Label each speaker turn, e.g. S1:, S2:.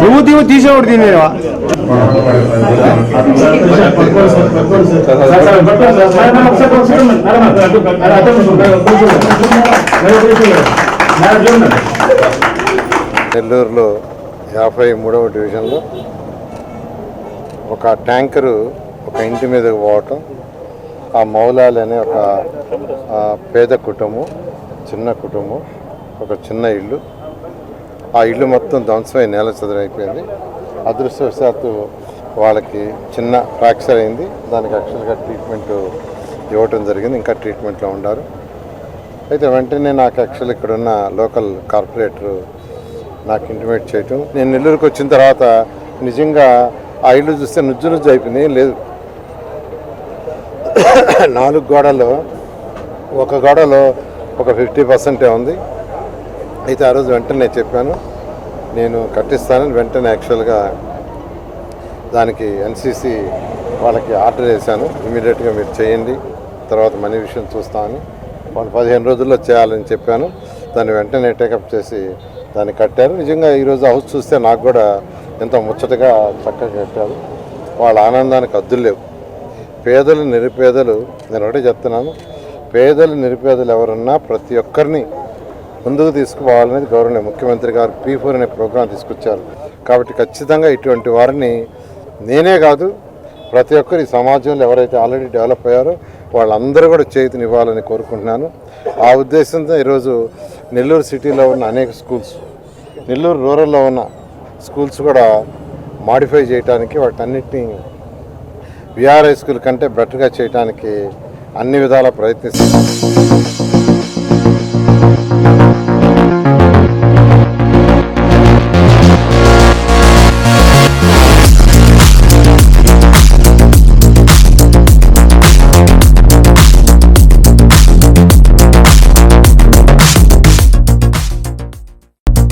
S1: నువ్వు తీసేవాడు దీని
S2: నెల్లూరులో 53వ డివిజన్లో ఒక ట్యాంకరు ఒక ఇంటి మీదకి పోవటం, ఆ మౌలాలి అనే ఒక పేద కుటుంబం, చిన్న కుటుంబం, ఒక చిన్న ఇల్లు, ఆ ఇల్లు మొత్తం ధ్వంసమై నేల చదురైపోయింది. అదృష్టవశాత్తు వాళ్ళకి చిన్న ఫ్రాక్చర్ అయింది. దానికి యాక్చువల్గా ట్రీట్మెంట్ ఇవ్వటం జరిగింది, ఇంకా ట్రీట్మెంట్లో ఉన్నారు. అయితే వెంటనే నాకు యాక్చువల్ ఇక్కడున్న లోకల్ కార్పొరేటర్ నాకు ఇంటిమేట్ చేయటం, నేను నెల్లూరుకి వచ్చిన తర్వాత నిజంగా ఆ ఇల్లు చూస్తే నుజ్జు నుజ్జు అయిపోయింది. ఏం లేదు, 4 గోడలు, ఒక గోడలో ఒక 50% ఉంది. అయితే ఆ రోజు వెంటనే చెప్పాను, నేను కట్టిస్తానని. వెంటనే యాక్చువల్గా దానికి ఎన్సీసీ వాళ్ళకి ఆర్డర్ చేశాను, ఇమీడియట్గా మీరు చేయండి, తర్వాత మనీ విషయం చూస్తామని. వాళ్ళు 15 రోజుల్లో చేయాలని చెప్పాను. దాన్ని వెంటనే టేకప్ చేసి దాన్ని కట్టారు. నిజంగా ఈరోజు హౌస్ చూస్తే నాకు కూడా ఎంతో ముచ్చటగా చక్కగా కట్టారు. వాళ్ళ ఆనందానికి హద్దులు లేవు. పేదలు నిరుపేదలు, నేను ఒకటే చెప్తున్నాను, పేదలు నిరుపేదలు ఎవరున్నా ప్రతి ఒక్కరిని ముందుకు తీసుకుపోవాలనేది గౌరవనీయ ముఖ్యమంత్రి గారు P4 అనే ప్రోగ్రాం తీసుకొచ్చారు. కాబట్టి ఖచ్చితంగా ఇటువంటి వారిని నేనే కాదు, ప్రతి ఒక్కరు ఈ సమాజంలో ఎవరైతే ఆల్రెడీ డెవలప్ అయ్యారో వాళ్ళందరూ కూడా చేతినివ్వాలని కోరుకుంటున్నాను. ఆ ఉద్దేశంతో ఈరోజు నెల్లూరు సిటీలో ఉన్న అనేక స్కూల్స్, నెల్లూరు రూరల్లో ఉన్న స్కూల్స్ కూడా మాడిఫై చేయడానికి, వాటన్నిటినీ విఆర్ఐ స్కూల్ కంటే బెటర్గా చేయడానికి అన్ని విధాలా ప్రయత్నిస్తున్నాం.